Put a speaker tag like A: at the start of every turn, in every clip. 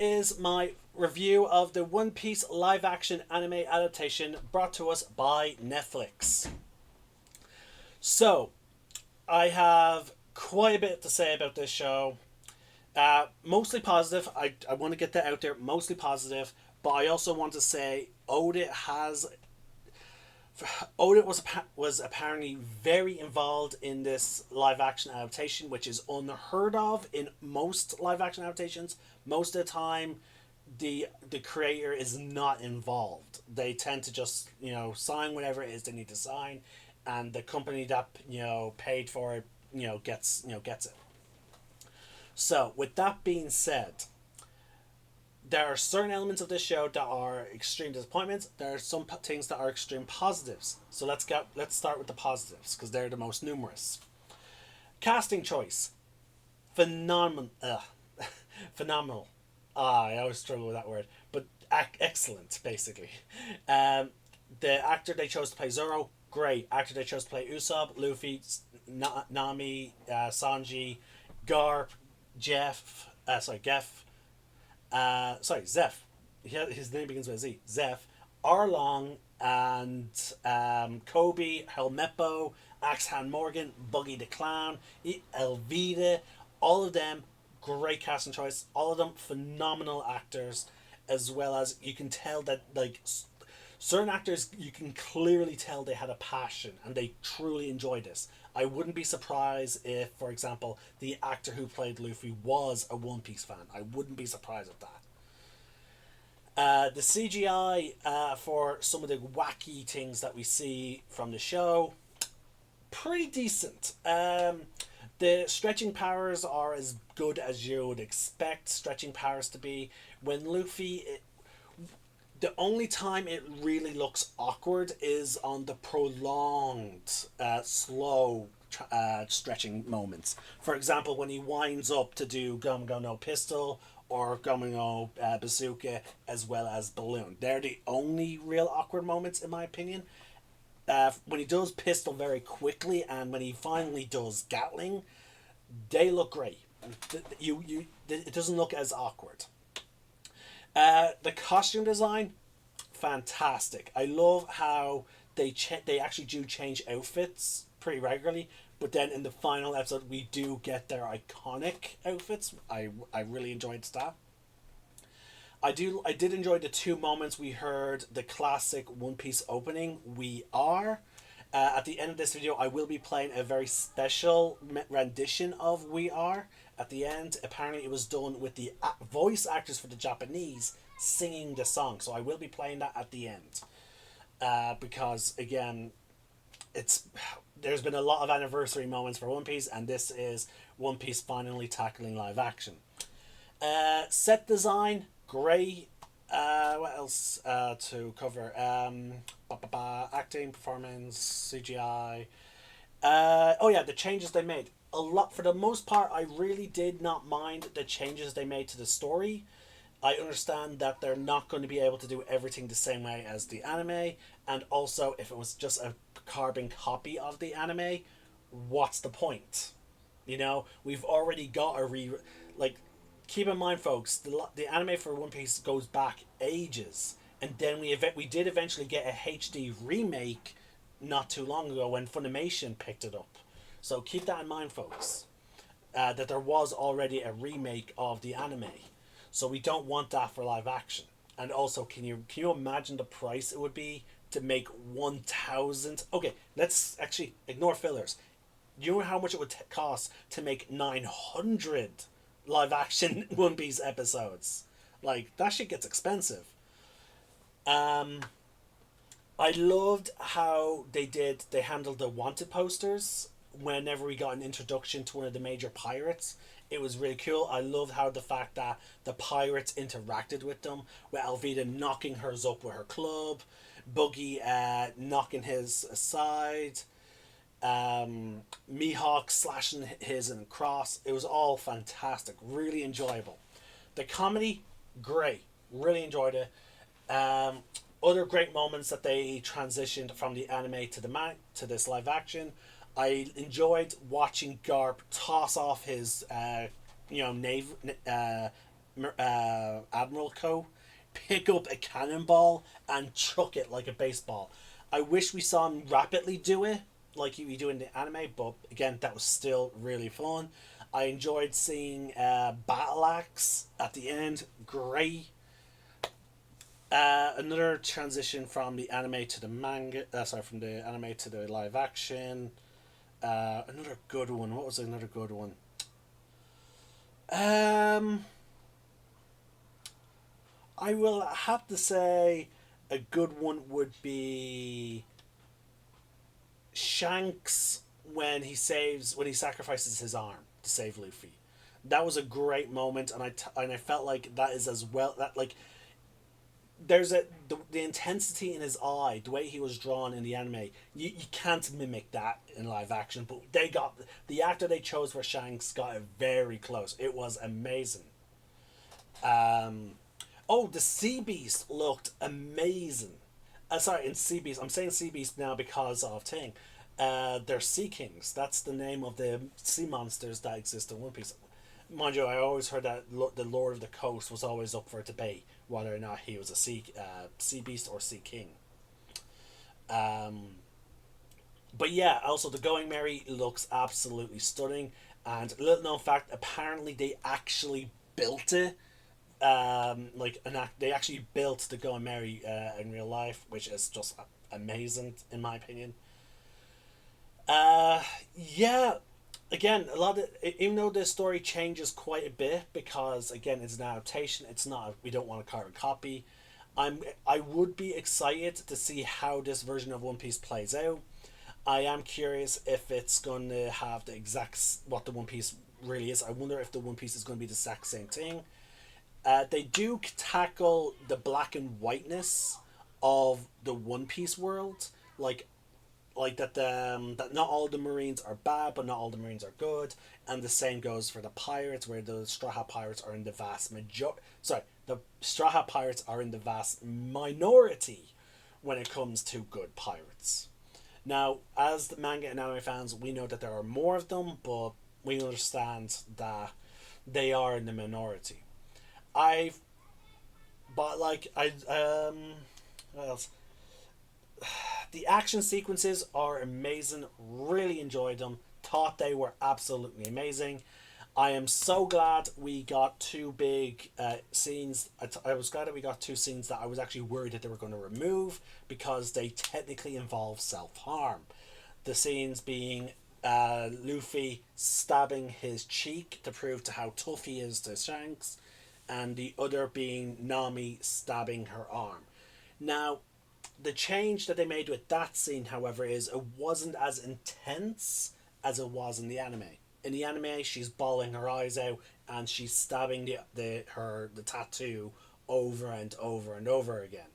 A: is my review of the One Piece live action anime adaptation brought to us by Netflix. So, I have quite a bit to say about this show. Mostly positive. I want to get that out there. Mostly positive. But I also want to say Oda was apparently very involved in this live action adaptation, which is unheard of in most live action adaptations. Most of the time, the creator is not involved. They tend to just sign whatever it is they need to sign, and the company that paid for it gets it. So with that being said, there are certain elements of this show that are extreme disappointments. There are some things that are extreme positives. So let's start with the positives because they're the most numerous. Casting choice, phenomenal, phenomenal. I always struggle with that word, but excellent basically. Um, the actor they chose to play Zoro, great. Actor they chose to play Usopp, Luffy, Nami, Sanji, Garp, Geff, Zeph. His name begins with a Z. Zeph, Arlong, and Kobe, Helmeppo, Axhan Morgan, Buggy the Clown, Elvita, all of them great casting choice. All of them phenomenal actors, as well as you can tell that certain actors you can clearly tell they had a passion and they truly enjoyed this. I wouldn't be surprised if, for example, the actor who played Luffy was a One Piece fan. I wouldn't be surprised at that. The CGI for some of the wacky things that we see from the show, pretty decent. The stretching powers are as good as you would expect stretching powers to be. When Luffy, the only time it really looks awkward is on the prolonged, slow stretching moments. For example, when he winds up to do Gum Gum No Pistol or Gum No Bazooka as well as Balloon. They're the only real awkward moments, in my opinion. When he does Pistol very quickly and when he finally does Gatling, they look great. It doesn't look as awkward. The costume design, fantastic. I love how they actually do change outfits pretty regularly, but then in the final episode we do get their iconic outfits. I really enjoyed that. I did enjoy the two moments we heard the classic One Piece opening. We are. At the end of this video, I will be playing a very special rendition of We Are. At the end, apparently it was done with the voice actors for the Japanese singing the song. So I will be playing that at the end. Because, again, there's been a lot of anniversary moments for One Piece, and this is One Piece finally tackling live action. Set design, great. What else to cover? Acting, performance, CGI. Oh yeah, the changes they made. A lot for the most part. I really did not mind the changes they made to the story. I understand that they're not going to be able to do everything the same way as the anime, and also if it was just a carbon copy of the anime, what's the point? We've already got like. Keep in mind, folks, the anime for One Piece goes back ages, and then we did eventually get a HD remake not too long ago when Funimation picked it up. So keep that in mind, folks, that there was already a remake of the anime. So we don't want that for live action. And also, can you imagine the price it would be to make 1,000? Okay, let's actually ignore fillers. Do you know how much it would cost to make 900 live action One Piece episodes? Like, that shit gets expensive. I loved how they handled the wanted posters whenever we got an introduction to one of the major pirates. It was really cool. I loved how the fact that the pirates interacted with them, with Alvida knocking hers up with her club, Buggy knocking his aside, Mihawk slashing his and cross. It was all fantastic, really enjoyable. The comedy, great, really enjoyed it. Other great moments that they transitioned from the anime to this live action. I enjoyed watching Garp toss off his Admiral Co. pick up a cannonball and chuck it like a baseball. I wish we saw him rapidly do it like we do in the anime, but again, that was still really fun. I enjoyed seeing Battle Axe at the end. Great. Another transition from the anime to the manga. Sorry, from the anime to the live action. Another good one. What was another good one? Um, I will have to say a good one would be Shanks when he sacrifices his arm to save Luffy. That was a great moment, and I felt like that is as well that like there's the intensity in his eye, the way he was drawn in the anime. You can't mimic that in live action, but they got the actor they chose for Shanks got it very close. It was amazing. Um, oh, the Sea Beast looked amazing. Sorry, in Sea Beast, I'm saying Sea Beast now because of Ting. They're Sea Kings. That's the name of the sea monsters that exist in One Piece. Mind you, I always heard that the Lord of the Coast was always up for debate whether or not he was a sea beast or sea king. Um, but yeah, also the Going Merry looks absolutely stunning. And little known fact, apparently they actually built it. They actually built the Going Merry in real life, which is just amazing in my opinion. Uh, yeah, again, a lot of even though the story changes quite a bit because again it's an adaptation, it's not we don't want a carbon copy. I would be excited to see how this version of One Piece plays out. I am curious if it's going to have the what the One Piece really is. I wonder if the One Piece is going to be the exact same thing. They do tackle the black and whiteness of the One Piece world, like that not all the Marines are bad, but not all the Marines are good, and the same goes for the pirates, where the Straw Hat Pirates are in the vast major. Sorry, the Straw Hat Pirates are in the vast minority when it comes to good pirates. Now, as the manga and anime fans, we know that there are more of them, but we understand that they are in the minority. I've, but like what else? The action sequences are amazing. Really enjoyed them. Thought they were absolutely amazing. I am so glad we got two big scenes. I was glad that we got two scenes that I was actually worried that they were going to remove because they technically involve self harm. The scenes being Luffy stabbing his cheek to prove to how tough he is to Shanks, and the other being Nami stabbing her arm. Now, the change that they made with that scene, however, is it wasn't as intense as it was in the anime. In the anime, she's bawling her eyes out and she's stabbing the tattoo over and over and over again.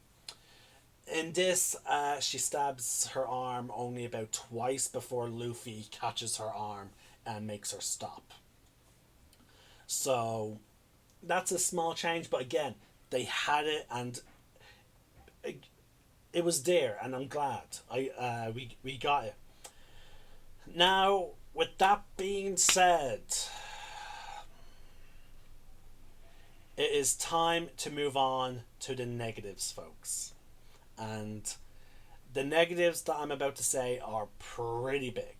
A: In this, she stabs her arm only about twice before Luffy catches her arm and makes her stop. So that's a small change, but again, they had it and it was there, and I'm glad we got it. Now, with that being said, it is time to move on to the negatives, folks. And the negatives that I'm about to say are pretty big.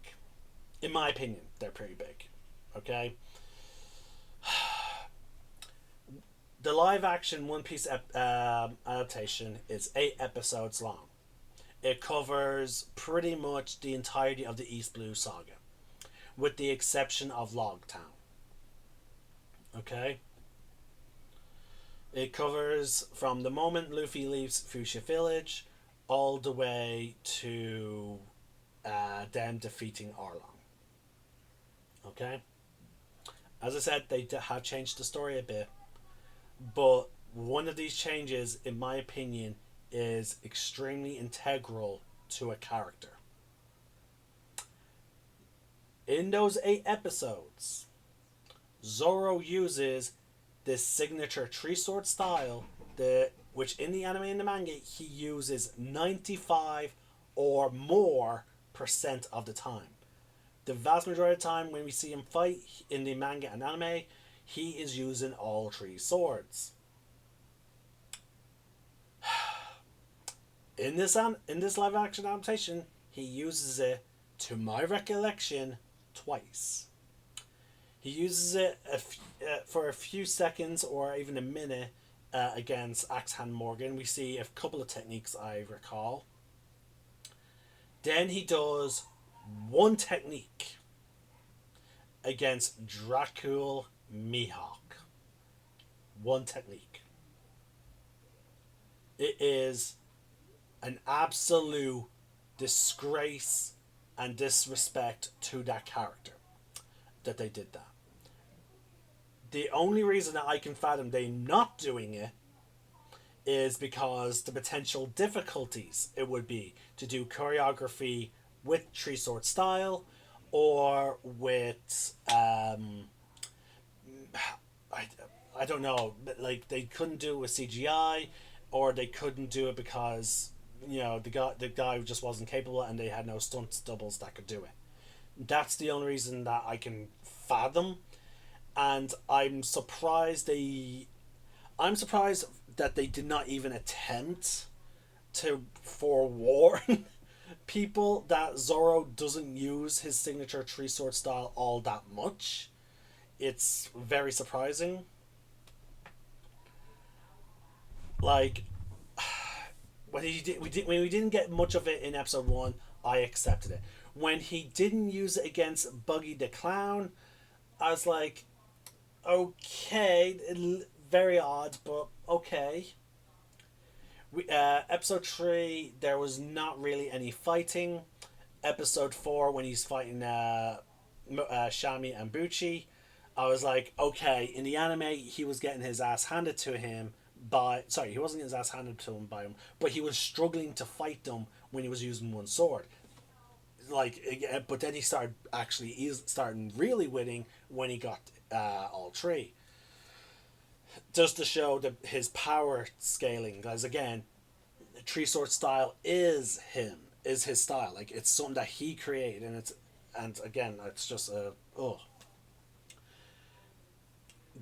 A: In my opinion, they're pretty big. Okay? The live action One Piece adaptation is 8 episodes long. It covers pretty much the entirety of the East Blue saga, with the exception of Logtown. Okay? It covers from the moment Luffy leaves Fuchsia Village all the way to them defeating Arlong. Okay? As I said, they have changed the story a bit, but one of these changes, in my opinion, is extremely integral to a character. In those 8 episodes, Zoro uses this signature tree sword style, which in the anime and the manga he uses 95 or more percent of the time. The vast majority of the time when we see him fight in the manga and anime, he is using all three swords. In this live action adaptation, he uses it, to my recollection, twice. He uses it for a few seconds or even a minute against Axehand Morgan. We see a couple of techniques I recall. Then he does one technique against Dracul Mihawk. One technique. It is an absolute disgrace and disrespect to that character that they did that. The only reason that I can fathom they not doing it is because the potential difficulties it would be to do choreography with Tree Sword style or with I don't know, like they couldn't do it with CGI, or they couldn't do it because the guy just wasn't capable and they had no stunt doubles that could do it. That's the only reason that I can fathom, and I'm surprised that they did not even attempt to forewarn people that Zoro doesn't use his signature Tree Sword style all that much. It's very surprising. Like when we didn't get much of it in episode 1, I accepted it. When he didn't use it against Buggy the Clown, I was like, okay, very odd, but okay. Episode 3, there was not really any fighting. Episode 4, when he's fighting Shami and Bucci, I was like, okay, in the anime, he was getting his ass handed to him he wasn't getting his ass handed to him by him, but he was struggling to fight them when he was using one sword. But then he starting really winning when he got all three. Just to show that his power scaling, guys. Again, Tree Sword style is his style. Like, it's something that he created, and again, it's just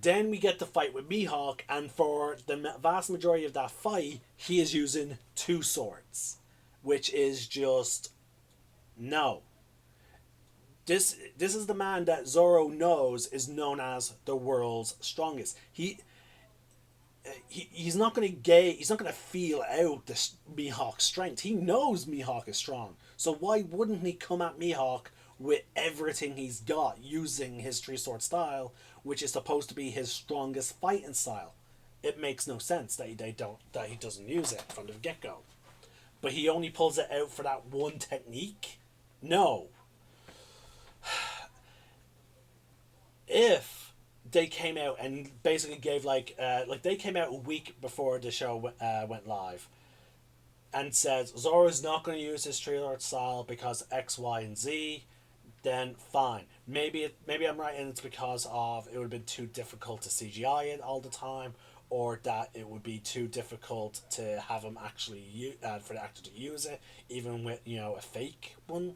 A: Then we get the fight with Mihawk, and for the vast majority of that fight, he is using two swords, which is just no. This is the man that Zoro knows is known as the world's strongest. He's not going to feel out the Mihawk's strength. He knows Mihawk is strong. So why wouldn't he come at Mihawk with everything he's got using his Tree Sword style, which is supposed to be his strongest fighting style? It makes no sense that he doesn't use it from the get-go. But he only pulls it out for that one technique? No. If they came out and basically gave they came out a week before the show went live and said Zoro's not going to use his Tree Sword style because X, Y, and Z, then fine. Maybe I'm right, and it's because of it would have been too difficult to CGI it all the time, or that it would be too difficult to have him actually for the actor to use it, even with a fake one.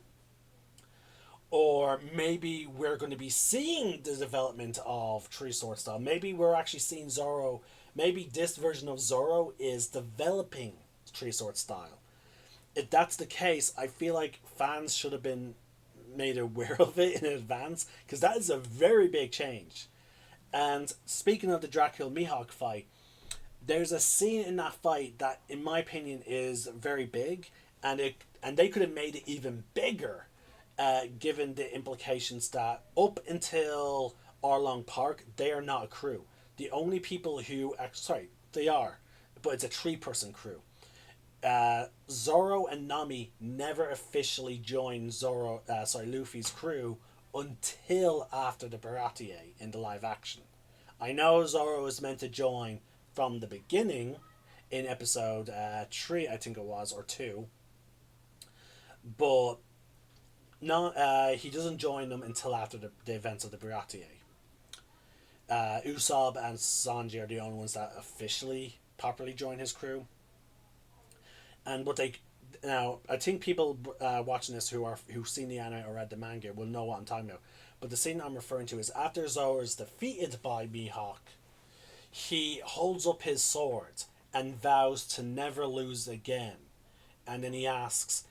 A: Or maybe we're going to be seeing the development of Tree Sword style. Maybe we're actually seeing Zoro. Maybe this version of Zoro is developing Tree Sword style. If that's the case, I feel like fans should have been made aware of it in advance, because that is a very big change. And speaking of the Dracul Mihawk fight, there's a scene in that fight that, in my opinion, is very big, and they could have made it even bigger. Given the implications that up until Arlong Park, they are not a crew. The only people who they are, but it's a 3-person crew. Zoro and Nami never officially joined Luffy's crew until after the Baratie in the live action. I know Zoro was meant to join from the beginning in episode 3, I think it was, or 2, but no, he doesn't join them until after the events of the Baratie. Usopp and Sanji are the only ones that officially properly join his crew. And I think people watching this who've seen the anime or read the manga will know what I'm talking about. But the scene I'm referring to is after Zoro is defeated by Mihawk, he holds up his sword and vows to never lose again. And then he asks,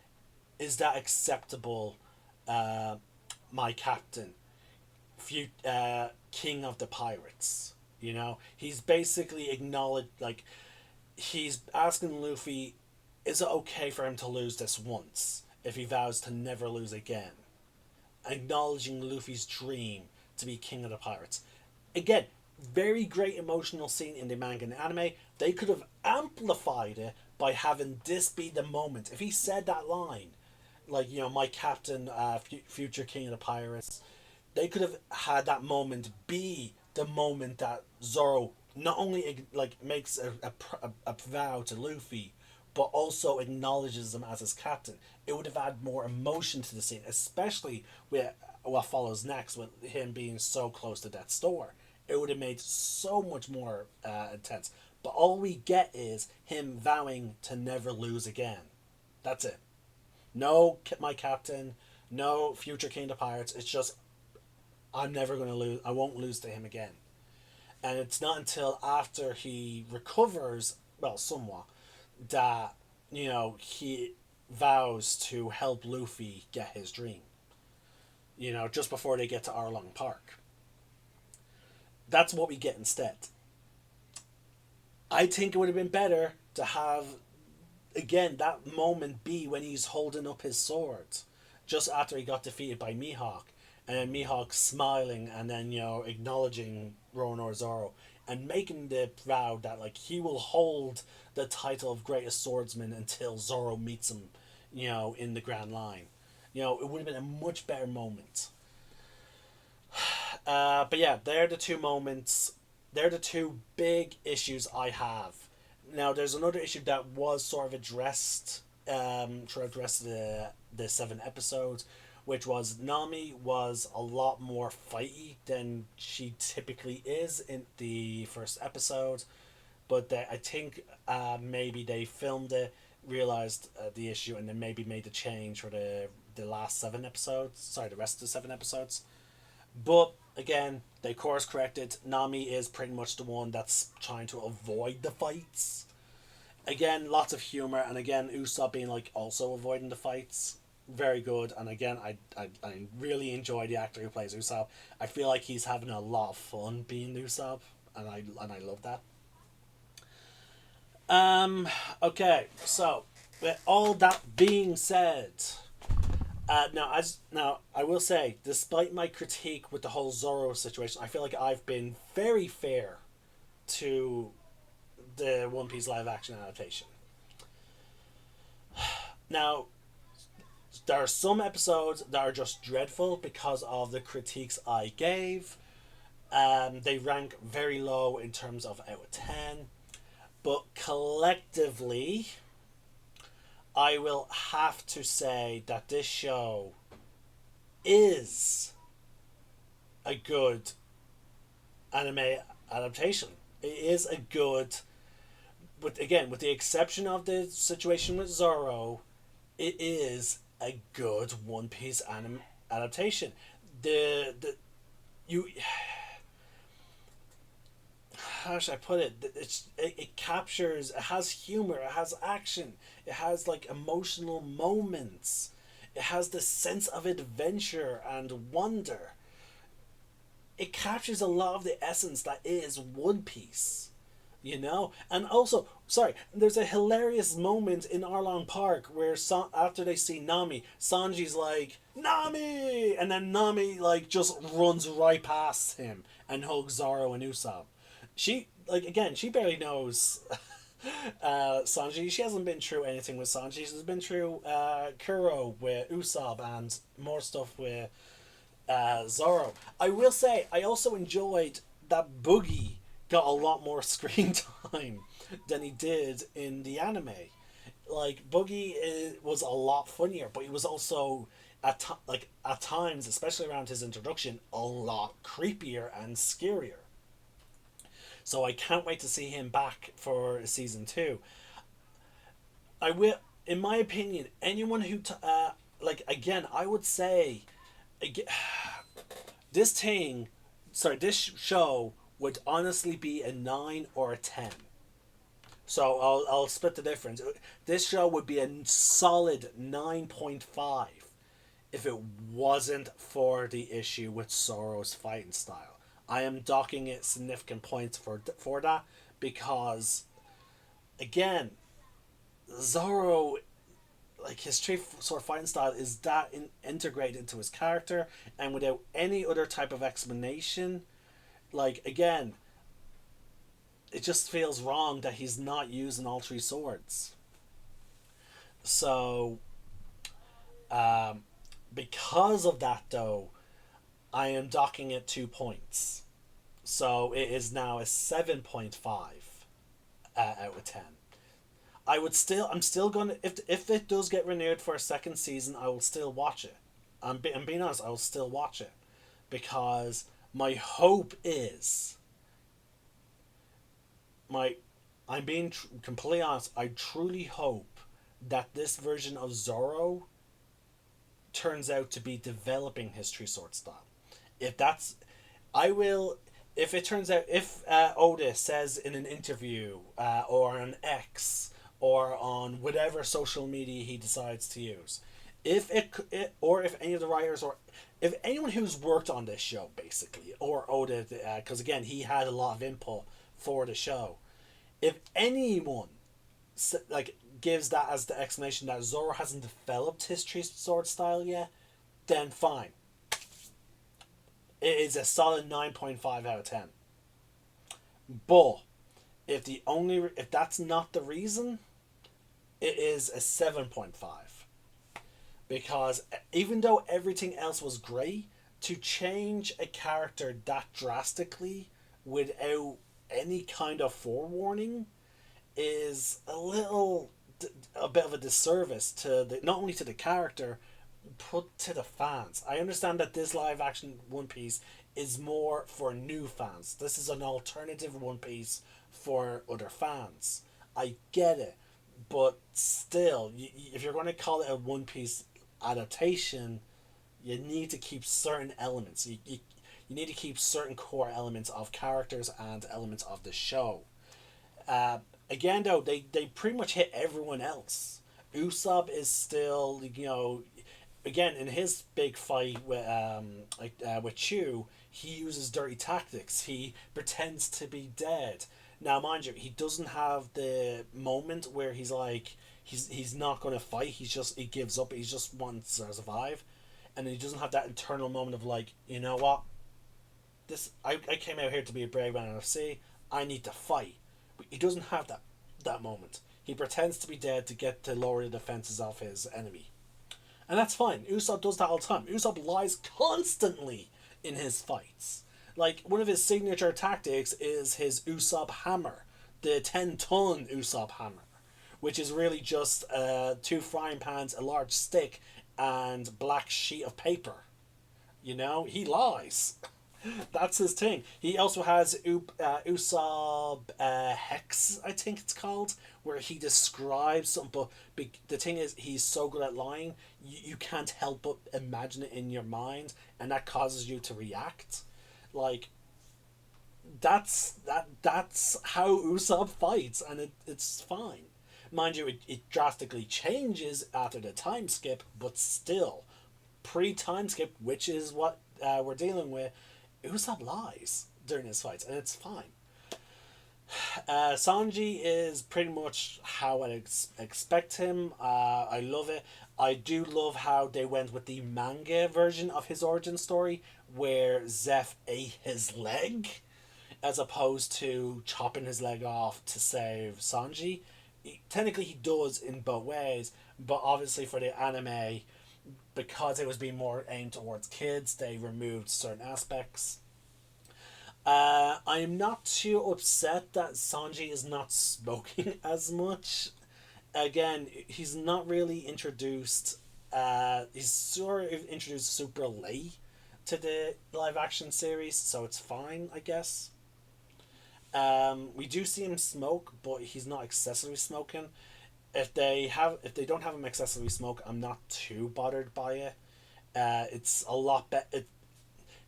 A: "Is that acceptable, uh, my captain, king of the pirates?" You know, he's basically acknowledged, like, he's asking Luffy, is it okay for him to lose this once if he vows to never lose again? Acknowledging Luffy's dream to be king of the pirates. Again, very great emotional scene in the manga and anime. They could have amplified it by having this be the moment. If he said that line, like, you know, my captain, future king of the pirates, they could have had that moment be the moment that Zoro not only like makes a vow to Luffy, but also acknowledges him as his captain. It would have added more emotion to the scene, especially with what follows next, with him being so close to death's door. It would have made so much more intense. But all we get is him vowing to never lose again. That's it. No, my captain. No, future king of the pirates. It's just, I'm never going to lose. I won't lose to him again. And it's not until after he recovers, well, somewhat, that, you know, he vows to help Luffy get his dream. You know, just before they get to Arlong Park. That's what we get instead. I think it would have been better to have, again, that moment be when he's holding up his sword, just after he got defeated by Mihawk, and then Mihawk smiling and then, you know, acknowledging Roronoa Zoro and making the vow that, like, he will hold the title of greatest swordsman until Zoro meets him, you know, in the Grand Line. You know, it would have been a much better moment. But yeah, they're the two moments. They're the two big issues I have. Now, there's another issue that was sort of addressed throughout the rest of the 7 episodes, which was Nami was a lot more fighty than she typically is in the first episode. But I think maybe they filmed it, realized the issue, and then maybe made the change for the last 7 episodes. Sorry, the rest of the 7 episodes. But again, they course corrected. Nami is pretty much the one that's trying to avoid the fights. Again, lots of humor, and again, Usopp being like also avoiding the fights. Very good, and again, I really enjoy the actor who plays Usopp. I feel like he's having a lot of fun being Usopp, and I love that. Okay, so with all that being said, now I will say, despite my critique with the whole Zoro situation, I feel like I've been very fair to the One Piece live action adaptation. Now, there are some episodes that are just dreadful because of the critiques I gave. They rank very low in terms of out of 10. But collectively, I will have to say that this show is a good anime adaptation. It is a good, but again, with the exception of the situation with Zoro, it is a good One Piece anime adaptation. The you how should I put it? It captures. It has humor. It has action. It has like emotional moments. It has the sense of adventure and wonder. It captures a lot of the essence that is One Piece. You know, and also, sorry, there's a hilarious moment in Arlong Park where after they see Nami, Sanji's like, Nami, and then Nami like just runs right past him and hugs Zoro and Usopp. She, like, again, she barely knows Sanji. She hasn't been through anything with Sanji. She's been through Kuro with Usopp and more stuff with Zoro. I will say, I also enjoyed that Boogie got a lot more screen time than he did in the anime. Like, Boogie was a lot funnier, but he was also at times, especially around his introduction, a lot creepier and scarier. So I can't wait to see him back for season 2. I will, in my opinion, anyone who like, again, I would say, this thing, sorry, this show would honestly be a 9 or a 10. So I'll split the difference. This show would be a solid 9.5 if it wasn't for the issue with Zoro's fighting style. I am docking it significant points for that because, again, Zoro, like his three sword fighting style is that integrated into his character, and without any other type of explanation, like again, it just feels wrong that he's not using all three swords. So, um, because of that, though, I am docking it 2 points. So it is now a 7.5 out of 10. I'm still gonna, if it does get renewed for a second season, I will still watch it. I'm being honest, I will still watch it because my hope is my I'm being completely honest. I truly hope that this version of Zoro turns out to be developing his true sword style. If that's, I will. If it turns out, if Oda says in an interview or on X or on whatever social media he decides to use, if or if any of the writers or if anyone who's worked on this show basically or Oda, because again he had a lot of input for the show, if anyone like gives that as the explanation that Zoro hasn't developed his tree sword style yet, then fine. It is a solid 9.5 out of 10. But if that's not the reason, it is a 7.5. Because even though everything else was great, to change a character that drastically without any kind of forewarning is a bit of a disservice to not only to the character but to the fans. I understand that this live action One Piece is more for new fans. This is an alternative One Piece for other fans. I get it, but still, if you're going to call it a One Piece adaptation, you need to keep certain elements. You need to keep certain core elements of characters and elements of the show. Uh, Again, though, they pretty much hit everyone else. Usopp is still, again in his big fight with Chew, he uses dirty tactics. He pretends to be dead. Now, mind you, he doesn't have the moment where he's like he's not going to fight. He gives up. He just wants to survive, and he doesn't have that internal moment of like, you know what, I came out here to be a brave man of the sea. I need to fight. But he doesn't have that moment. He pretends to be dead to get to lower the defenses of his enemy. And that's fine. Usopp does that all the time. Usopp lies constantly in his fights. Like, one of his signature tactics is his Usopp hammer. The 10-ton Usopp hammer. Which is really just two frying pans, a large stick, and black sheet of paper. He lies. That's his thing. He also has Usopp Hex, I think it's called, where he describes something. But the thing is, he's so good at lying, you can't help but imagine it in your mind, and that causes you to react. Like, that's how Usopp fights, and it's fine. Mind you, it drastically changes after the time skip, but still, pre-time skip, which is what we're dealing with, Usopp lies during his fights, and it's fine. Sanji is pretty much how I expect him. I love it. I do love how they went with the manga version of his origin story, where Zeph ate his leg, as opposed to chopping his leg off to save Sanji. Technically, he does in both ways, but obviously for the anime, because it was being more aimed towards kids, they removed certain aspects. I am not too upset that Sanji is not smoking as much. Again, he's not really introduced. He's sort of introduced super late to the live action series, so it's fine, I guess. We do see him smoke, but he's not excessively smoking. If they don't have him excessively smoke, I'm not too bothered by it. It's a lot better.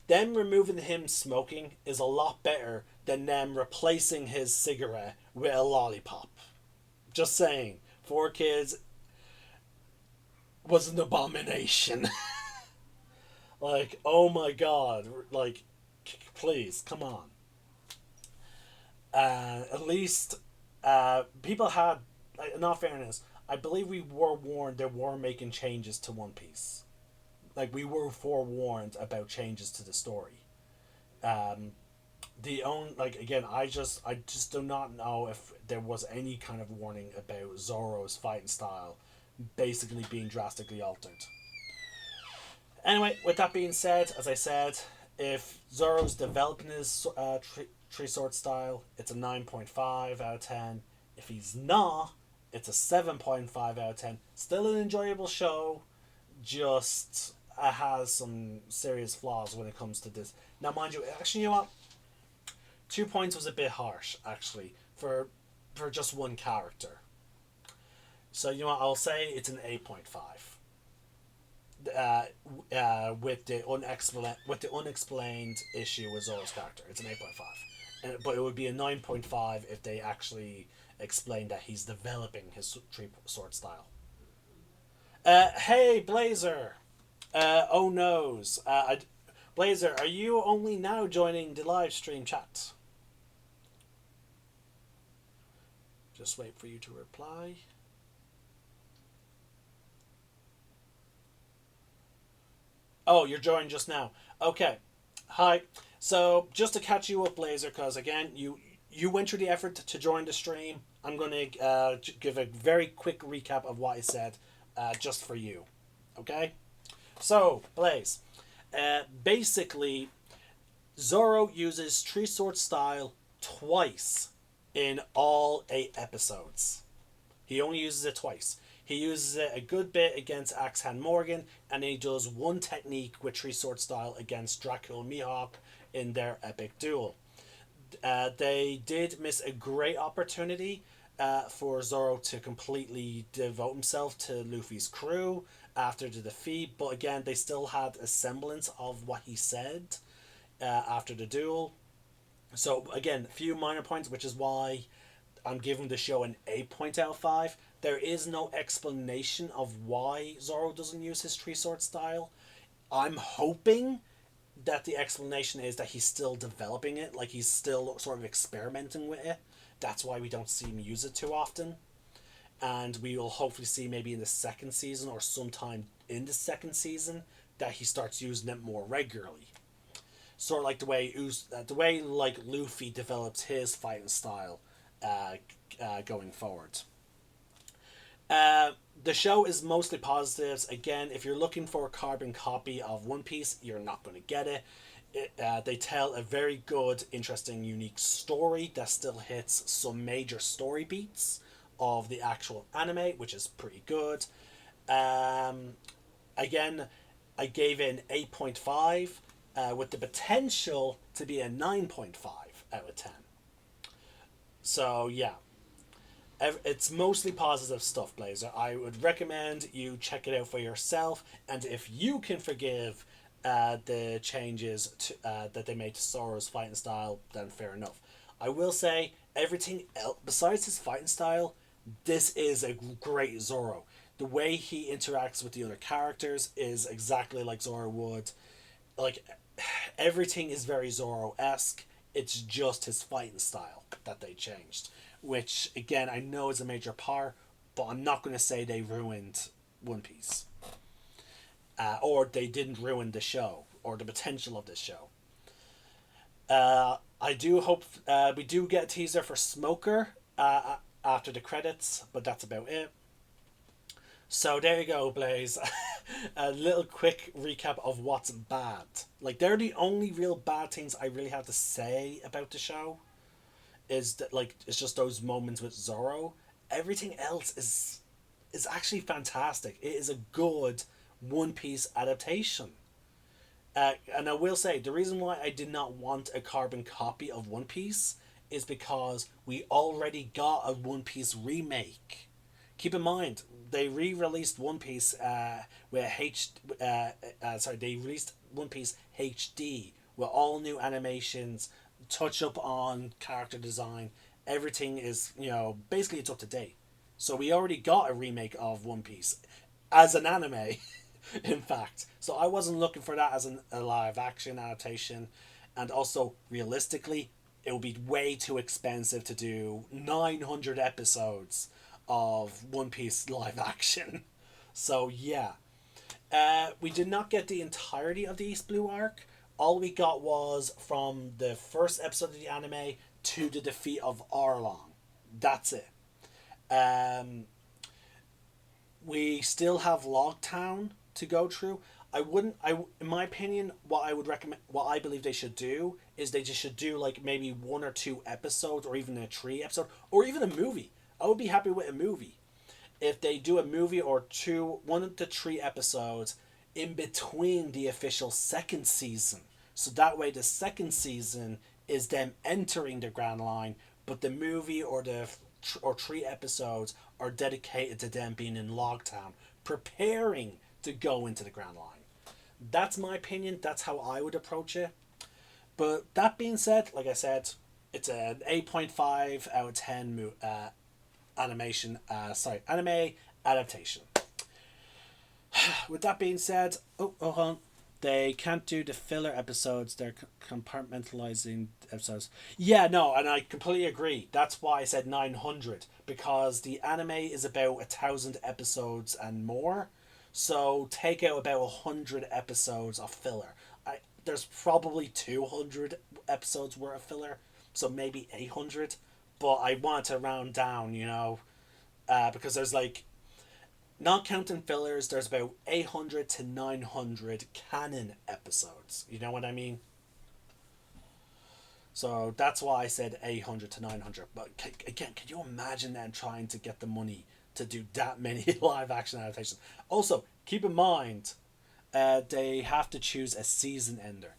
A: Them removing him smoking is a lot better than them replacing his cigarette with a lollipop. Just saying, 4 Kids was an abomination. Like, oh my god, like, please, come on. At least, people had, like, in all fairness, I believe we were warned they were making changes to One Piece. Like, we were forewarned about changes to the story. Um, the own like again, I just do not know if there was any kind of warning about Zoro's fighting style basically being drastically altered. Anyway, with that being said, as I said, if Zoro's developing his tree sword style, it's a 9.5 out of 10. If he's not, it's a 7.5 out of 10. Still an enjoyable show, just has some serious flaws when it comes to this. Now, mind you, actually, you know what? 2 points was a bit harsh, actually, for just one character. So, you know what? I'll say it's an 8.5. With the unexplained issue with Zoro's character, it's an 8.5. But it would be a 9.5 if they actually explained that he's developing his tree sword style. Hey Blazer. Oh noes. Blazer, are you only now joining the live stream chat? Just wait for you to reply. Oh, you're joining just now. Okay. Hi. So just to catch you up, Blazer, because again, you went through the effort to join the stream. I'm going to give a very quick recap of what I said, just for you. Okay. So Blaze, basically, Zoro uses Tree Sword style twice in all 8 episodes. He only uses it twice. He uses it a good bit against Axhan Morgan, and he does one technique with Tree Sword style against Dracula Mihawk in their epic duel. They did miss a great opportunity for Zoro to completely devote himself to Luffy's crew after the defeat, but again, they still had a semblance of what he said after the duel. So again, a few minor points, which is why I'm giving the show an 8 out of 5. There is no explanation of why Zoro doesn't use his Tree Sword style. I'm hoping that the explanation is that he's still developing it, like he's still sort of experimenting with it. That's why we don't see him use it too often. And we will hopefully see maybe in the second season or sometime in the second season that he starts using it more regularly. Sort of like the way like Luffy develops his fighting style going forward. The show is mostly positives. Again, if you're looking for a carbon copy of One Piece, you're not going to get it. They tell a very good, interesting, unique story that still hits some major story beats of the actual anime, which is pretty good. Um, Again, I gave it an 8.5 with the potential to be a 9.5 out of 10. So, yeah. It's mostly positive stuff, Blazer. I would recommend you check it out for yourself, and if you can forgive the changes that they made to Zoro's fighting style, then fair enough. I will say, everything else, besides his fighting style, this is a great Zoro. The way he interacts with the other characters is exactly like Zoro would. Like, everything is very Zoro-esque. It's just his fighting style that they changed. Which, again, I know is a major part, but I'm not going to say they ruined One Piece. Or they didn't ruin the show, or the potential of this show. I do hope we do get a teaser for Smoker after the credits, but that's about it. So there you go, Blaze. A little quick recap of what's bad. Like, they're the only real bad things I really have to say about the show. Is that, like, it's just those moments with Zoro. Everything else is actually fantastic. It is a good One Piece adaptation. And I will say, the reason why I did not want a carbon copy of One Piece is because we already got a One Piece remake. Keep in mind, they re-released One Piece they released One Piece HD with all new animations, touch up on character design. Everything is, basically it's up to date. So we already got a remake of One Piece as an anime, in fact. So I wasn't looking for that as a live action adaptation. And also, realistically, it would be way too expensive to do 900 episodes of One Piece live action. So, yeah. We did not get the entirety of the East Blue arc. All we got was from the first episode of the anime to the defeat of Arlong. That's it. Um, we still have Logtown to go through. I wouldn't. In my opinion, what I would recommend, what I believe they should do is they just should do like maybe 1 or 2 episodes, or even a 3 episode, or even a movie. I would be happy with a movie if they do a movie or two, 1 to 3 episodes in between the official second season. So that way, the second season is them entering the Grand Line, but the movie or 3 episodes are dedicated to them being in Logtown, preparing to go into the Grand Line. That's my opinion. That's how I would approach it. But that being said, like I said, it's an 8.5 out of 10 anime adaptation. With that being said, hold on. They can't do the filler episodes. They're compartmentalizing episodes. Yeah, no, and I completely agree. That's why I said 900, because the anime is about 1,000 episodes and more. So take out about 100 episodes of filler. There's probably 200 episodes worth of filler, so maybe 800. But I want to round down, because there's like, not counting fillers, there's about 800 to 900 canon episodes. You know what I mean? So that's why I said 800 to 900. But again, can you imagine them trying to get the money to do that many live action adaptations? Also, keep in mind, they have to choose a season ender.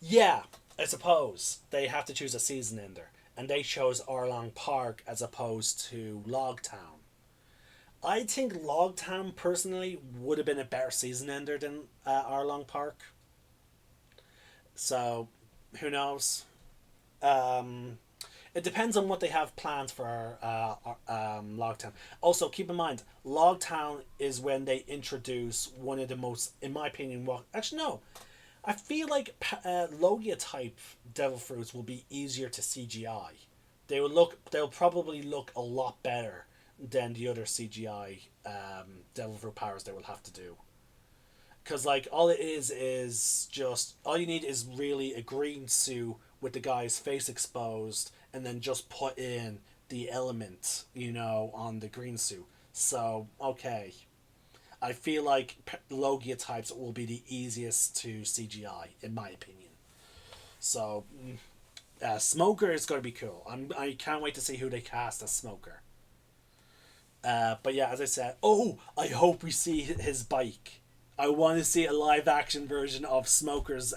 A: Yeah, I suppose they have to choose a season ender. And they chose Arlong Park as opposed to Logtown. I think Logtown personally would have been a better season ender than Arlong Park. So, who knows? Um, it depends on what they have planned for Logtown. Also, keep in mind, Logtown is when they introduce one of the most, in my opinion, actually, no. I feel like Logia type devil fruits will be easier to CGI. They'll probably look a lot better than the other CGI devil fruit powers they will have to do. Because like all it is just all you need is really a green suit with the guy's face exposed, and then just put in the element, on the green suit. So okay, I feel like Logia types will be the easiest to CGI in my opinion. So Smoker is going to be cool. I can't wait to see who they cast as Smoker. But yeah, as I said, I hope we see his bike. I want to see a live action version of Smoker's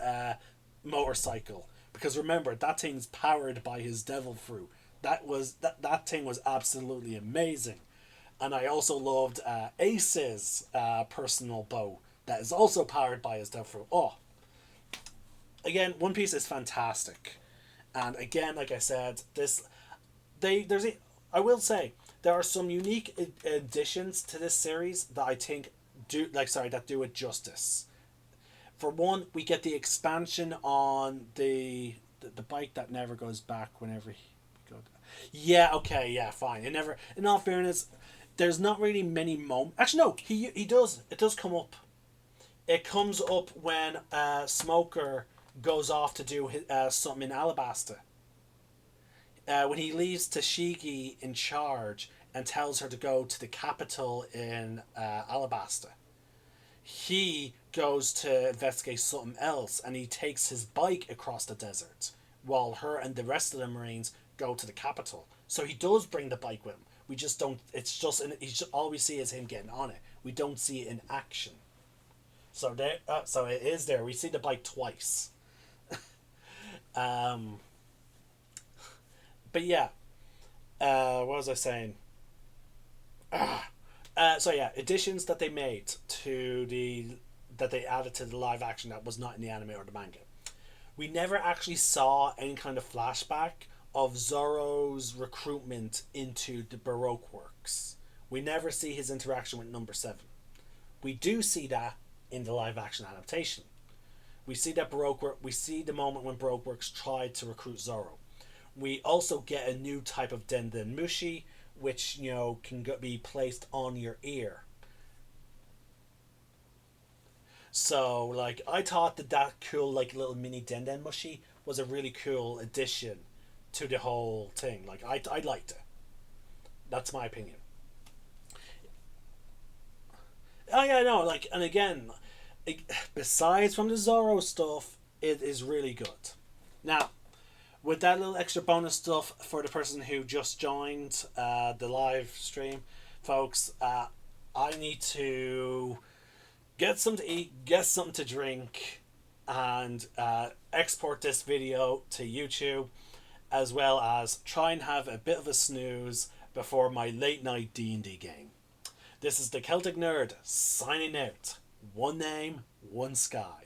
A: motorcycle, because remember that thing's powered by his devil fruit. That thing was absolutely amazing, and I also loved Ace's personal bow that is also powered by his devil fruit. Again, One Piece is fantastic, and again, like I said, I will say there are some unique additions to this series that I think that do it justice. For one, we get the expansion on the bike that never goes back whenever he goes. Yeah, okay, yeah, fine. It never. In all fairness, there's not really many moments. Actually, no, he does. It does come up. It comes up when Smoker goes off to do something in Alabasta. When he leaves Tashigi in charge and tells her to go to the capital in Alabasta, he goes to investigate something else, and he takes his bike across the desert while her and the rest of the Marines go to the capital. So he does bring the bike with him. We just don't. It's just all we see is him getting on it. We don't see it in action. So so it is there. We see the bike twice. But yeah, what was I saying? So yeah, additions that they made that they added to the live action that was not in the anime or the manga. We never actually saw any kind of flashback of Zorro's recruitment into the Baroque works. We never see his interaction with Number Seven. We do see that in the live action adaptation. We see that Baroque work. We see the moment when Baroque works tried to recruit Zorro. We also get a new type of Denden Mushi, which can be placed on your ear. So like I thought that cool like little mini Denden Mushi was a really cool addition to the whole thing. Like I liked it. That's my opinion. Oh yeah, no, like and again, besides from the Zorro stuff, it is really good. Now, with that little extra bonus stuff for the person who just joined the live stream, folks, I need to get something to eat, get something to drink, and export this video to YouTube, as well as try and have a bit of a snooze before my late night D&D game. This is the Celtic Nerd signing out. One name, one sky.